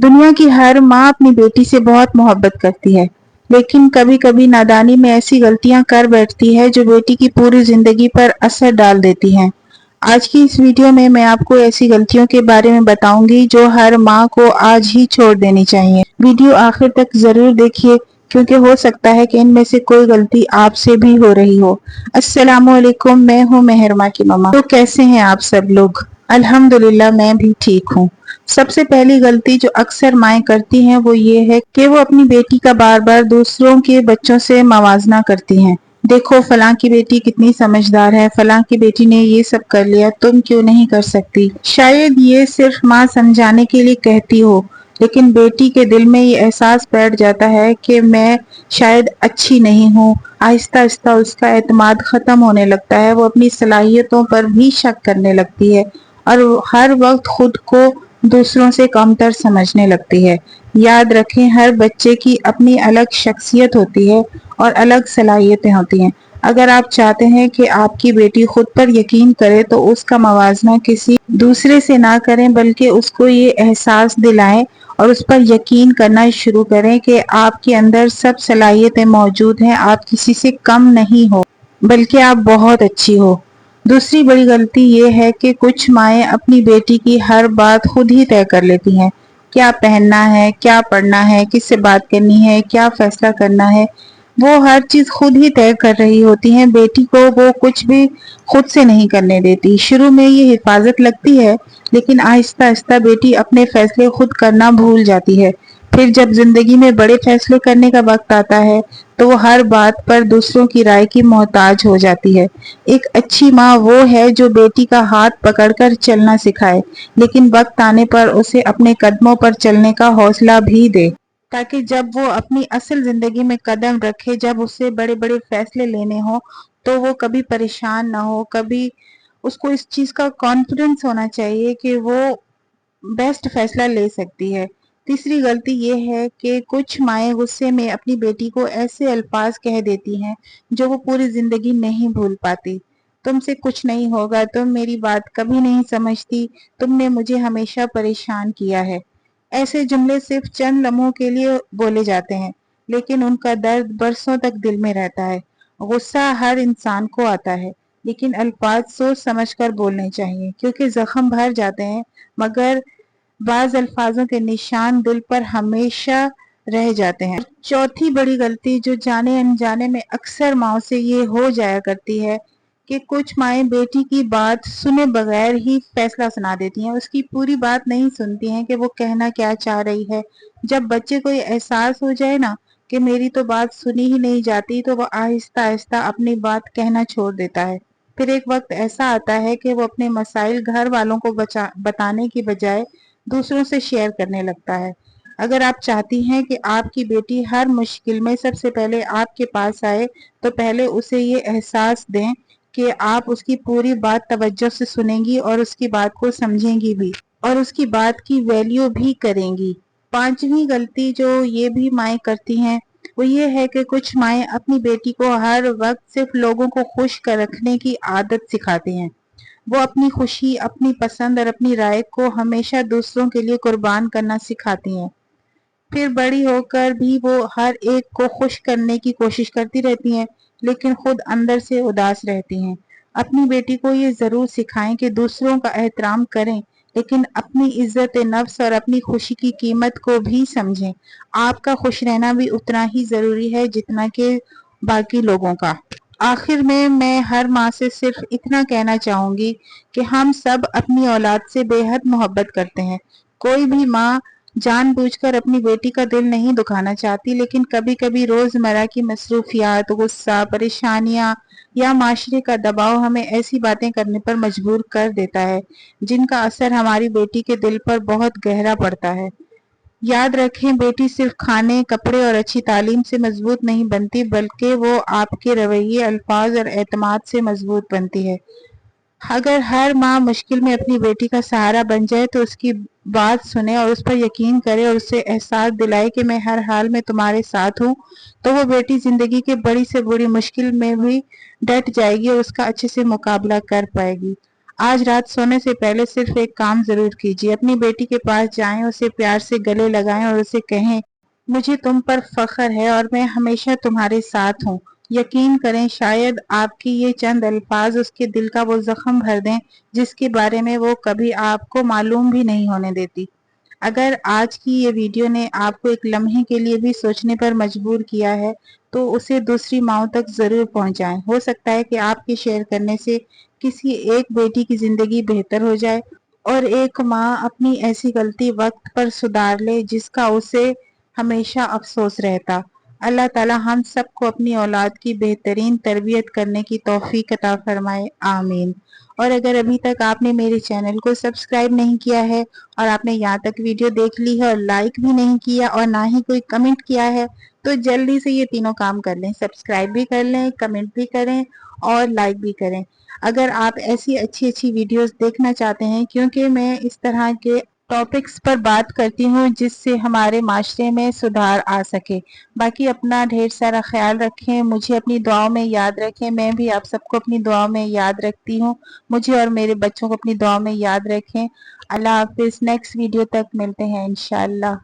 दुनिया की हर माँ अपनी बेटी से बहुत मोहब्बत करती है, लेकिन कभी कभी नादानी में ऐसी गलतियां कर बैठती है जो बेटी की पूरी जिंदगी पर असर डाल देती हैं। आज की इस वीडियो में मैं आपको ऐसी गलतियों के बारे में बताऊंगी जो हर माँ को आज ही छोड़ देनी चाहिए। वीडियो आखिर तक जरूर देखिए, क्योंकि हो सकता है कि इनमें से कोई गलती आपसे भी हो रही हो। अस्सलामुअलैकुम, मैं हूँ मेहरमा की मम्मा। तो कैसे हैं आप सब लोग? अल्हम्दुलिल्लाह, मैं भी ठीक हूँ। सबसे पहली गलती जो अक्सर माएँ करती हैं वो ये है कि वो अपनी बेटी का बार बार दूसरों के बच्चों से मवाजना करती हैं। देखो, फलां की बेटी कितनी समझदार है, फलां की बेटी ने ये सब कर लिया, तुम क्यों नहीं कर सकती। शायद ये सिर्फ माँ समझाने के लिए कहती हो, लेकिन बेटी के दिल में ये एहसास बैठ जाता है कि मैं शायद अच्छी नहीं हूँ। आहिस्ता आहिस्ता उसका एतमाद खत्म होने लगता है, वो अपनी सलाहियतों पर भी शक करने लगती है और हर वक्त खुद को दूसरों से कमतर समझने लगती है। याद रखें, हर बच्चे की अपनी अलग शख्सियत होती है और अलग सलाहियतें होती हैं। अगर आप चाहते हैं कि आपकी बेटी खुद पर यकीन करे तो उसका मवाजना किसी दूसरे से ना करें, बल्कि उसको ये एहसास दिलाएं और उस पर यकीन करना शुरू करें कि आपके अंदर सब सलाहियतें मौजूद हैं, आप किसी से कम नहीं हो, बल्कि आप बहुत अच्छी हो। दूसरी बड़ी गलती ये है कि कुछ माएँ अपनी बेटी की हर बात खुद ही तय कर लेती हैं। क्या पहनना है, क्या पढ़ना है, किससे बात करनी है, क्या फैसला करना है, वो हर चीज खुद ही तय कर रही होती हैं। बेटी को वो कुछ भी खुद से नहीं करने देती। शुरू में ये हिफाजत लगती है, लेकिन आहिस्ता आहिस्ता बेटी अपने फैसले खुद करना भूल जाती है। फिर जब जिंदगी में बड़े फैसले करने का वक्त आता है तो वो हर बात पर दूसरों की राय की मोहताज हो जाती है। एक अच्छी माँ वो है जो बेटी का हाथ पकड़कर चलना सिखाए, लेकिन वक्त आने पर उसे अपने कदमों पर चलने का हौसला भी दे, ताकि जब वो अपनी असल जिंदगी में कदम रखे, जब उसे बड़े बड़े फैसले लेने हो, तो वो कभी परेशान ना हो। कभी उसको इस चीज का कॉन्फिडेंस होना चाहिए कि वो बेस्ट फैसला ले सकती है। तीसरी गलती ये है कि कुछ माएँ गुस्से में अपनी बेटी को ऐसे अल्फाज कह देती हैं जो वो पूरी जिंदगी नहीं भूल पाती। तुमसे कुछ नहीं होगा, तुम मेरी बात कभी नहीं समझती, तुमने मुझे हमेशा परेशान किया है। ऐसे जुमले सिर्फ चंद लम्हों के लिए बोले जाते हैं, लेकिन उनका दर्द बरसों तक दिल में रहता है। गुस्सा हर इंसान को आता है, लेकिन अल्फाज सोच समझकर बोलने चाहिए, क्योंकि जख्म भर जाते हैं, मगर बाज अल्फाजों के निशान दिल पर हमेशा रह जाते हैं। चौथी बड़ी गलती जो जाने अनजाने में अक्सर माओ से ये हो जाया करती है कि कुछ माएँ बेटी की बात सुने बगैर ही फैसला सुना देती हैं। उसकी पूरी बात नहीं सुनती हैं कि वो कहना क्या चाह रही है। जब बच्चे को ये एहसास हो जाए ना कि मेरी तो बात सुनी ही नहीं जाती, तो वो आहिस्ता आहिस्ता अपनी बात कहना छोड़ देता है। फिर एक वक्त ऐसा आता है कि वो अपने मसाइल घर वालों को बताने की बजाय दूसरों से शेयर करने लगता है। अगर आप चाहती हैं कि आपकी बेटी हर मुश्किल में सबसे पहले आपके पास आए, तो पहले उसे ये एहसास दें कि आप उसकी पूरी बात तवज्जो से सुनेंगी और उसकी बात को समझेंगी भी और उसकी बात की वैल्यू भी करेंगी। पांचवी गलती जो ये भी माएँ करती हैं वो ये है कि कुछ माएँ अपनी बेटी को हर वक्त सिर्फ लोगों को खुश कर रखने की आदत सिखाती हैं। वो अपनी खुशी, अपनी पसंद और अपनी राय को हमेशा दूसरों के लिए कुर्बान करना सिखाती हैं। फिर बड़ी होकर भी वो हर एक को खुश करने की कोशिश करती रहती हैं, लेकिन खुद अंदर से उदास रहती हैं। अपनी बेटी को ये जरूर सिखाएं कि दूसरों का एहतराम करें, लेकिन अपनी इज्जत नफ्स और अपनी खुशी की कीमत को भी समझें। आपका खुश रहना भी उतना ही जरूरी है जितना कि बाकी लोगों का। आखिर में मैं हर माँ से सिर्फ इतना कहना चाहूंगी कि हम सब अपनी औलाद से बेहद मोहब्बत करते हैं। कोई भी माँ जानबूझकर अपनी बेटी का दिल नहीं दुखाना चाहती, लेकिन कभी कभी रोजमर्रा की मसरूफियात, गुस्सा, परेशानियां या माशरे का दबाव हमें ऐसी बातें करने पर मजबूर कर देता है जिनका असर हमारी बेटी के दिल पर बहुत गहरा पड़ता है। याद रखें, बेटी सिर्फ खाने, कपड़े और अच्छी तालीम से मजबूत नहीं बनती, बल्कि वो आपके रवैये, अल्फाज और एतमाद से मजबूत बनती है। अगर हर माँ मुश्किल में अपनी बेटी का सहारा बन जाए, तो उसकी बात सुने और उस पर यकीन करे और उसे एहसास दिलाए कि मैं हर हाल में तुम्हारे साथ हूँ, तो वो बेटी जिंदगी के बड़ी से बड़ी मुश्किल में भी डट जाएगी और उसका अच्छे से मुकाबला कर पाएगी। आज रात सोने से पहले सिर्फ एक काम जरूर कीजिए, अपनी बेटी के पास जाएं, उसे प्यार से गले लगाएं और उसे कहें, मुझे तुम पर फख्र है और मैं हमेशा तुम्हारे साथ हूँ। यकीन करें, शायद आपकी ये चंद अल्फाज उसके दिल का वो जख्म भर दें जिसके बारे में वो कभी आपको मालूम भी नहीं होने देती। अगर आज की ये वीडियो ने आपको एक लम्हे के लिए भी सोचने पर मजबूर किया है, तो उसे दूसरी माँओं तक ज़रूर पहुंचाएं। हो सकता है कि आपके शेयर करने से किसी एक बेटी की ज़िंदगी बेहतर हो जाए और एक माँ अपनी ऐसी गलती वक्त पर सुधार ले जिसका उसे हमेशा अफसोस रहता। अल्लाह ताला हम सबको अपनी औलाद की बेहतरीन तरबियत करने की तौफीक अता फरमाए, आमीन। और अगर अभी तक आपने मेरे चैनल को सब्सक्राइब नहीं किया है और आपने यहाँ तक वीडियो देख ली है और लाइक भी नहीं किया और ना ही कोई कमेंट किया है, तो जल्दी से ये तीनों काम कर लें, सब्सक्राइब भी कर लें, कमेंट भी करें और लाइक भी करें। अगर आप ऐसी अच्छी अच्छी वीडियोस देखना चाहते हैं, क्योंकि मैं इस तरह के टॉपिक्स पर बात करती हूँ जिससे हमारे माशरे में सुधार आ सके। बाकी अपना ढेर सारा ख्याल रखें, मुझे अपनी दुआओं में याद रखें, मैं भी आप सबको अपनी दुआओं में याद रखती हूँ। मुझे और मेरे बच्चों को अपनी दुआओं में याद रखें। अल्लाह हाफिज। नेक्स्ट वीडियो तक मिलते हैं इंशाल्लाह।